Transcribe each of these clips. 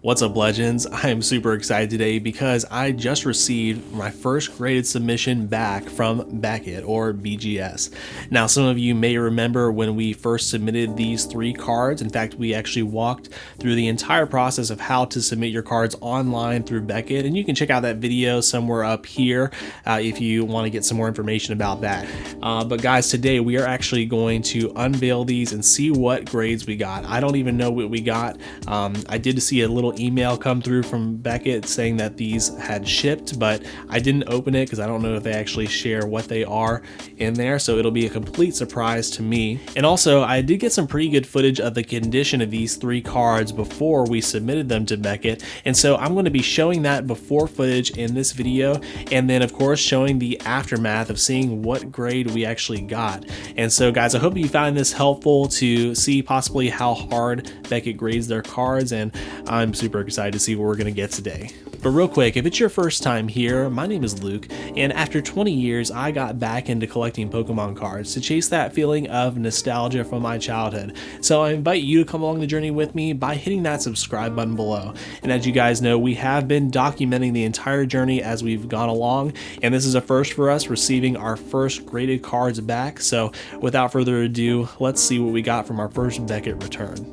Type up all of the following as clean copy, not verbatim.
What's up, legends? I am super excited today because I just received my first graded submission back from Beckett, or BGS. Now, some of you may remember when we first submitted these 3 cards. In fact, we actually walked through the entire process of how to submit your cards online through Beckett, and you can check out that video somewhere up here if you want to get some more information about that. But guys, today we are actually going to unveil these and see what grades we got. I don't even know what we got. I did see a little email come through from Beckett saying that these had shipped, but I didn't open it because I don't know if they actually share what they are in there, so it'll be a complete surprise to me. And also, I did get some pretty good footage of the condition of these 3 cards before we submitted them to Beckett, and so I'm going to be showing that before footage in this video, and then of course showing the aftermath of seeing what grade we actually got. And so guys, I hope you found this helpful to see possibly how hard Beckett grades their cards, and I'm super excited to see what we're going to get today. But real quick, if it's your first time here, my name is Luke, and after 20 years, I got back into collecting Pokemon cards to chase that feeling of nostalgia from my childhood. So I invite you to come along the journey with me by hitting that subscribe button below. And as you guys know, we have been documenting the entire journey as we've gone along, and this is a first for us, receiving our first graded cards back. So without further ado, let's see what we got from our first Beckett return.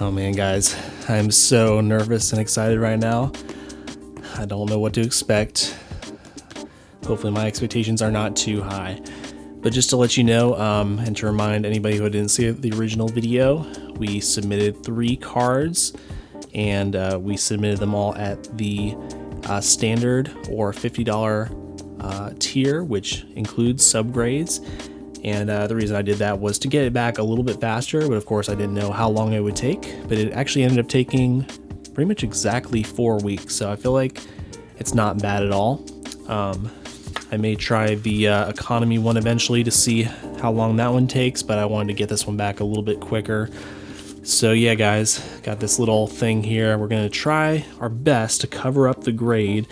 Oh man, guys, I'm so nervous and excited right now. I don't know what to expect. Hopefully my expectations are not too high. But just to let you know, and to remind anybody who didn't see the original video, we submitted 3 cards, and we submitted them all at the standard or $50 tier, which includes subgrades. And the reason I did that was to get it back a little bit faster, but of course I didn't know how long it would take, but it actually ended up taking pretty much exactly 4 weeks, so I feel like it's not bad at all. I may try the economy one eventually to see how long that one takes, but I wanted to get this one back a little bit quicker. So yeah, guys, got this little thing here. We're gonna try our best to cover up the grade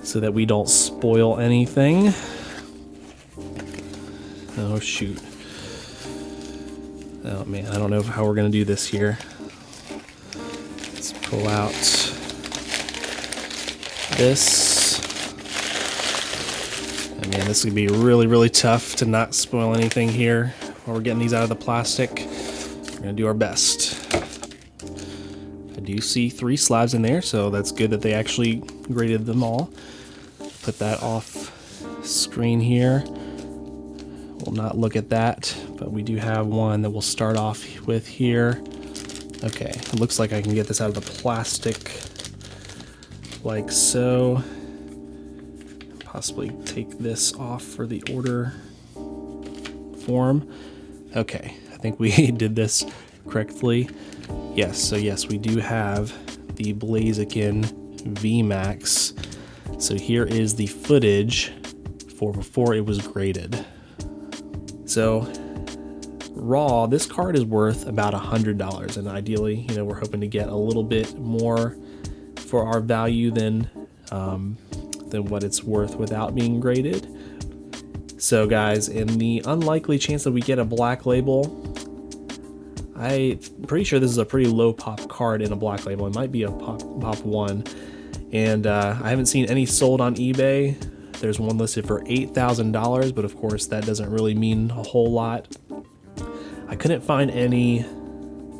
so that we don't spoil anything. Oh shoot. Oh man, I don't know how we're gonna do this here. Let's pull out this. Oh man, this is gonna be really tough to not spoil anything here while we're getting these out of the plastic. We're gonna do our best. I do see 3 slabs in there, so that's good that they actually graded them all. Put that off screen here. We'll not look at that, but we do have one that we'll start off with here. Okay, it looks like I can get this out of the plastic like so. Possibly take this off for the order form. Okay, I think we did this correctly. Yes, so yes, we do have the Blaziken VMAX. So here is the footage for before it was graded. So raw, this card is worth about $100, and ideally, you know, we're hoping to get a little bit more for our value than what it's worth without being graded. So guys, in the unlikely chance that we get a black label, I'm pretty sure this is a pretty low pop card in a black label. It might be a pop 1, and I haven't seen any sold on eBay. There's one listed for $8,000, but of course that doesn't really mean a whole lot. I couldn't find any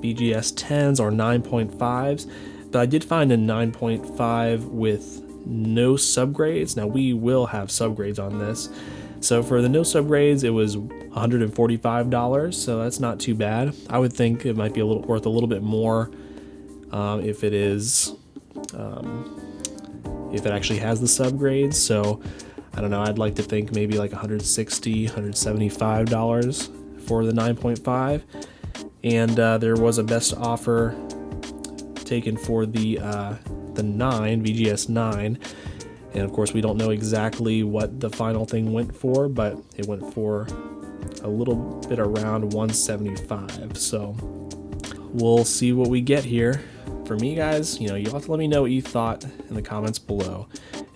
BGS 10s or 9.5s, but I did find a 9.5 with no subgrades. Now we will have subgrades on this. So for the no subgrades, it was $145, so that's not too bad. I would think it might be worth a little bit more if it is, if it actually has the subgrades. So I don't know, I'd like to think maybe like $160, $175 for the 9.5. And there was a best offer taken for the 9, VGS 9. And of course we don't know exactly what the final thing went for, but it went for a little bit around $175. So we'll see what we get here. For me, guys, you know, you'll have to let me know what you thought in the comments below,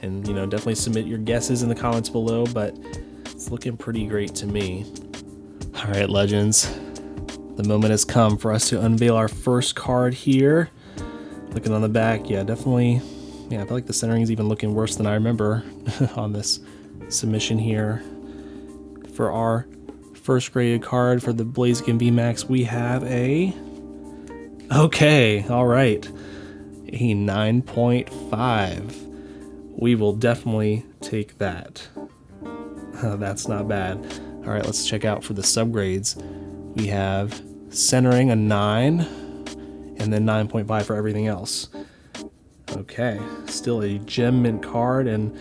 and you know, definitely submit your guesses in the comments below, but it's looking pretty great to me. All right, legends, the moment has come for us to unveil our first card here. Looking on the back, yeah, definitely. Yeah, I feel like the centering is even looking worse than I remember on this submission here. For our first graded card for the Blaziken VMAX, we have a... Okay, alright. A 9.5. We will definitely take that. That's not bad. Alright, let's check out for the subgrades. We have centering a 9, and then 9.5 for everything else. Okay, still a gem mint card, and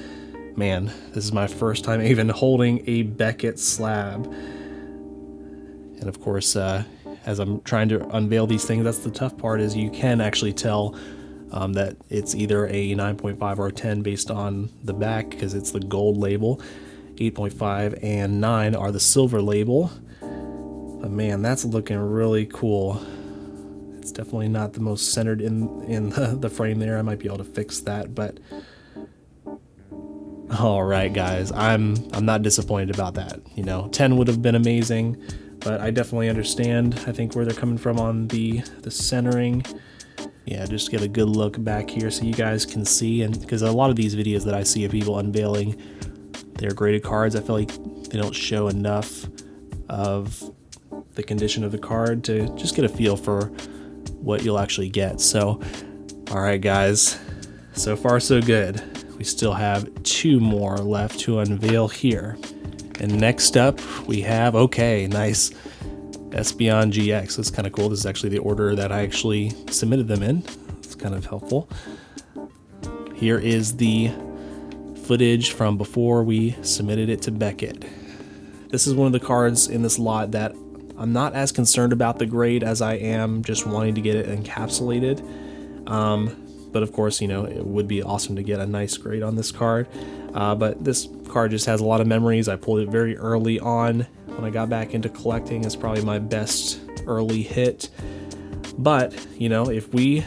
man, this is my first time even holding a Beckett slab. And of course, as I'm trying to unveil these things, that's the tough part, is you can actually tell that it's either a 9.5 or a 10 based on the back, because it's the gold label. 8.5 and 9 are the silver label. But man, that's looking really cool. It's definitely not the most centered in the frame there. I might be able to fix that, but all right, guys, I'm not disappointed about that. You know, 10 would have been amazing, but I definitely understand, I think, where they're coming from on the centering. Yeah, just get a good look back here so you guys can see, and because a lot of these videos that I see of people unveiling their graded cards, I feel like they don't show enough of the condition of the card to just get a feel for what you'll actually get. So, all right, guys, so far so good. We still have 2 more left to unveil here. And next up we have, okay, nice, Espeon GX. That's kind of cool. This is actually the order that I actually submitted them in. It's kind of helpful. Here is the footage from before we submitted it to Beckett. This is one of the cards in this lot that I'm not as concerned about the grade as I am just wanting to get it encapsulated. But of course, you know, it would be awesome to get a nice grade on this card. But this card just has a lot of memories. I pulled it very early on when I got back into collecting. It's probably my best early hit. But, you know, if we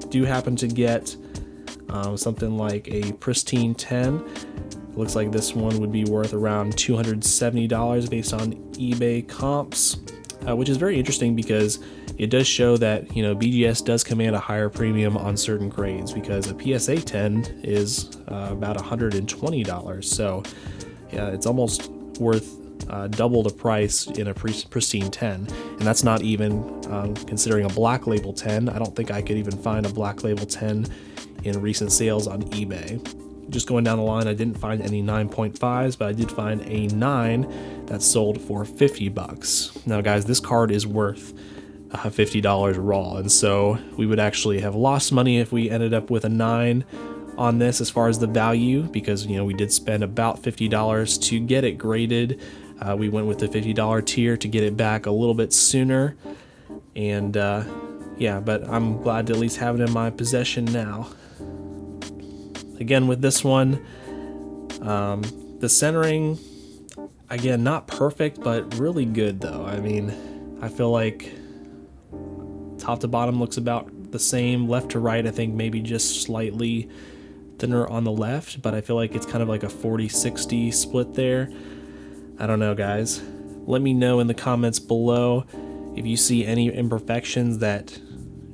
do happen to get something like a pristine 10, it looks like this one would be worth around $270 based on eBay comps, which is very interesting because it does show that, you know, BGS does command a higher premium on certain grades, because a PSA 10 is about $120. So yeah, it's almost worth double the price in a pristine 10, and that's not even considering a black label 10. I don't think I could even find a black label 10 in recent sales on eBay. Just going down the line, I didn't find any 9.5s, but I did find a 9 that sold for $50. Now guys, this card is worth $50 raw, and so we would actually have lost money if we ended up with a 9 on this as far as the value, because, you know, we did spend about $50 to get it graded. We went with the $50 tier to get it back a little bit sooner, and yeah, but I'm glad to at least have it in my possession now. Again, with this one, the centering, again, not perfect, but really good though. I mean, I feel like top to bottom looks about the same. Left to right, I think maybe just slightly thinner on the left, but I feel like it's kind of like a 40-60 split there. I don't know, guys. Let me know in the comments below if you see any imperfections that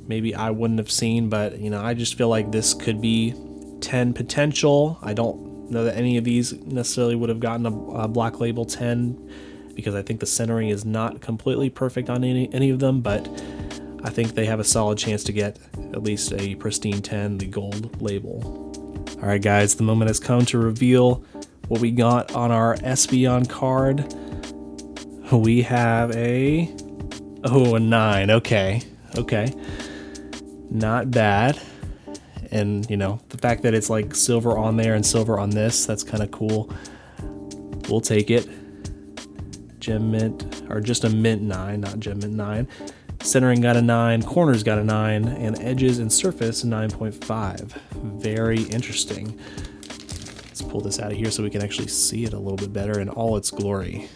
maybe I wouldn't have seen, but, you know, I just feel like this could be 10 potential. I don't know that any of these necessarily would have gotten a black label 10, because I think the centering is not completely perfect on any of them, but I think they have a solid chance to get at least a pristine 10, the gold label. All right, guys, the moment has come to reveal what we got on our Espeon card. We have a 9. Okay, not bad. And, you know, the fact that it's like silver on there and silver on this, that's kind of cool. We'll take it. Gem mint, or just a mint 9, not gem mint 9. Centering got a 9, corners got a 9, and edges and surface 9.5. Very interesting. Let's pull this out of here so we can actually see it a little bit better in all its glory.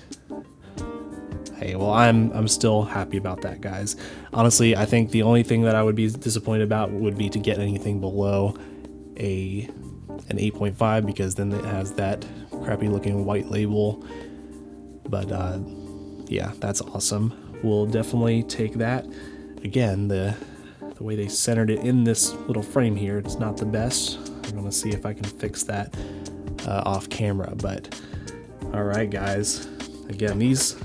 Hey, well, I'm still happy about that, guys. Honestly, I think the only thing that I would be disappointed about would be to get anything below an 8.5, because then it has that crappy looking white label. But yeah, that's awesome. We'll definitely take that. Again, the the way they centered it in this little frame here, it's not the best. I'm gonna see if I can fix that off camera, but all right, guys. Again, these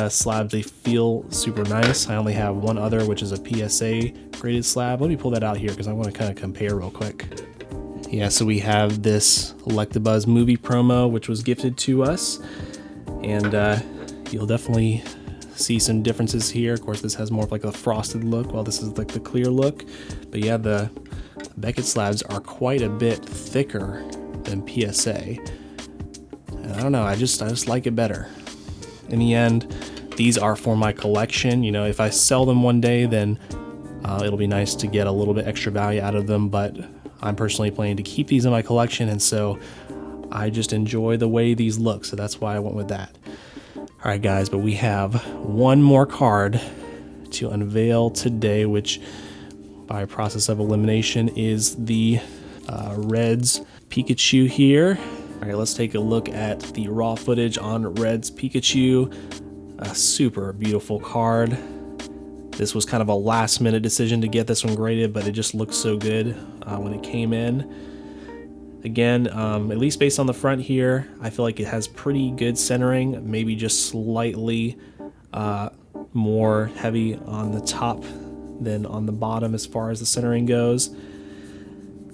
slabs, they feel super nice. I only have one other, which is a PSA graded slab. Let me pull that out here because I want to kind of compare real quick. Yeah, so we have this Electabuzz movie promo, which was gifted to us, and you'll definitely see some differences here. Of course, this has more of like a frosted look, while this is like the clear look. But yeah, the Beckett slabs are quite a bit thicker than PSA. And I don't know, I just like it better. In the end, these are for my collection. You know, if I sell them one day, then it'll be nice to get a little bit extra value out of them, but I'm personally planning to keep these in my collection, and so I just enjoy the way these look, so that's why I went with that. All right, guys, but we have one more card to unveil today, which by process of elimination is the Reds Pikachu here. All right, let's take a look at the raw footage on Reds Pikachu. A super beautiful card. This was kind of a last minute decision to get this one graded, but it just looked so good when it came in. Again, at least based on the front here, I feel like it has pretty good centering, maybe just slightly more heavy on the top than on the bottom as far as the centering goes.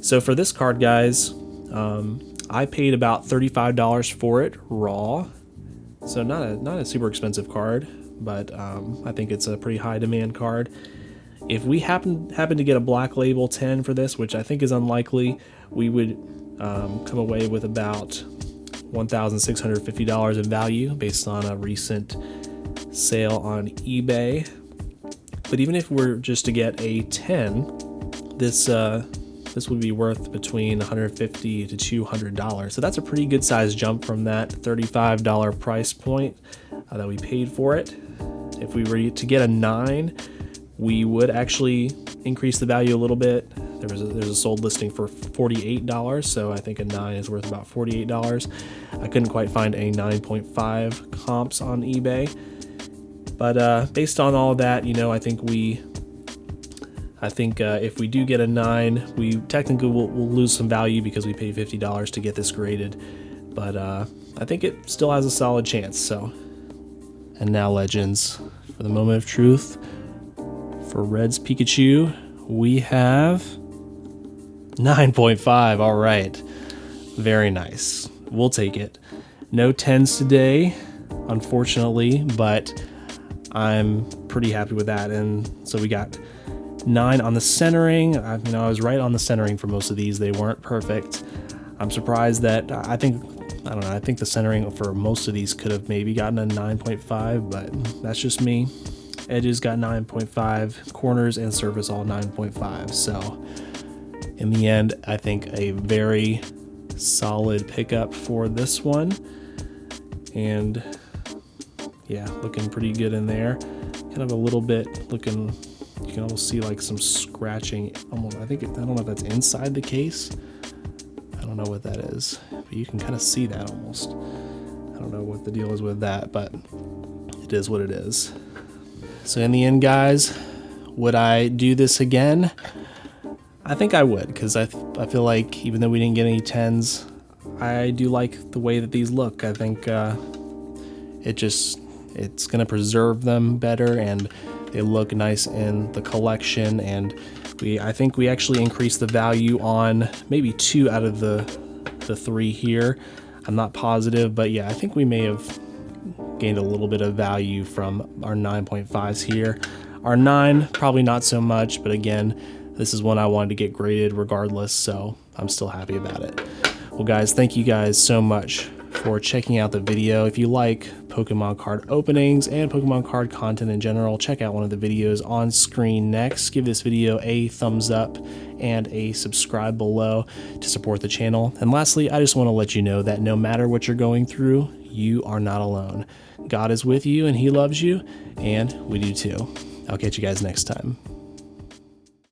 So for this card, guys, I paid about $35 for it raw. So not a super expensive card, but I think it's a pretty high demand card. If we happen to get a Black Label 10 for this, which I think is unlikely, we would come away with about $1,650 in value based on a recent sale on eBay. But even if we're just to get a 10, this would be worth between $150 to $200. So that's a pretty good size jump from that $35 price point that we paid for it. If we were to get a 9, we would actually increase the value a little bit. There's a sold listing for $48, so I think a 9 is worth about $48. I couldn't quite find a 9.5 comps on eBay, but based on all of that, you know, I think if we do get a 9, we technically will lose some value because we paid $50 to get this graded, but I think it still has a solid chance. So, and now, legends, for the moment of truth, for Reds Pikachu, we have 9.5. All right, very nice. We'll take it. No 10s today, unfortunately, but I'm pretty happy with that. And so we got 9 on the centering. I was right on the centering for most of these. They weren't perfect. I'm surprised that I think the centering for most of these could have maybe gotten a 9.5, but that's just me. Edges got 9.5, corners and surface all 9.5. So in the end, I think a very solid pickup for this one. And yeah, looking pretty good in there. Kind of a little bit looking, you can almost see like some scratching. Almost, I don't know if that's inside the case. I don't know what that is, but you can kind of see that almost. I don't know what the deal is with that, but it is what it is. So in the end, guys, would I do this again? I think I would, because I feel like even though we didn't get any 10s, I do like the way that these look. I think it's going to preserve them better, and they look nice in the collection. And I think we actually increased the value on maybe 2 out of the 3 here. I'm not positive, but yeah, I think we may have gained a little bit of value from our 9.5s here. Our 9, probably not so much, but again, this is one I wanted to get graded regardless, so I'm still happy about it. Well, guys, thank you guys so much for checking out the video. If you like Pokemon card openings and Pokemon card content in general, check out one of the videos on screen next. Give this video a thumbs up and a subscribe below to support the channel. And lastly, I just want to let you know that no matter what you're going through, you are not alone. God is with you and He loves you, and we do too. I'll catch you guys next time.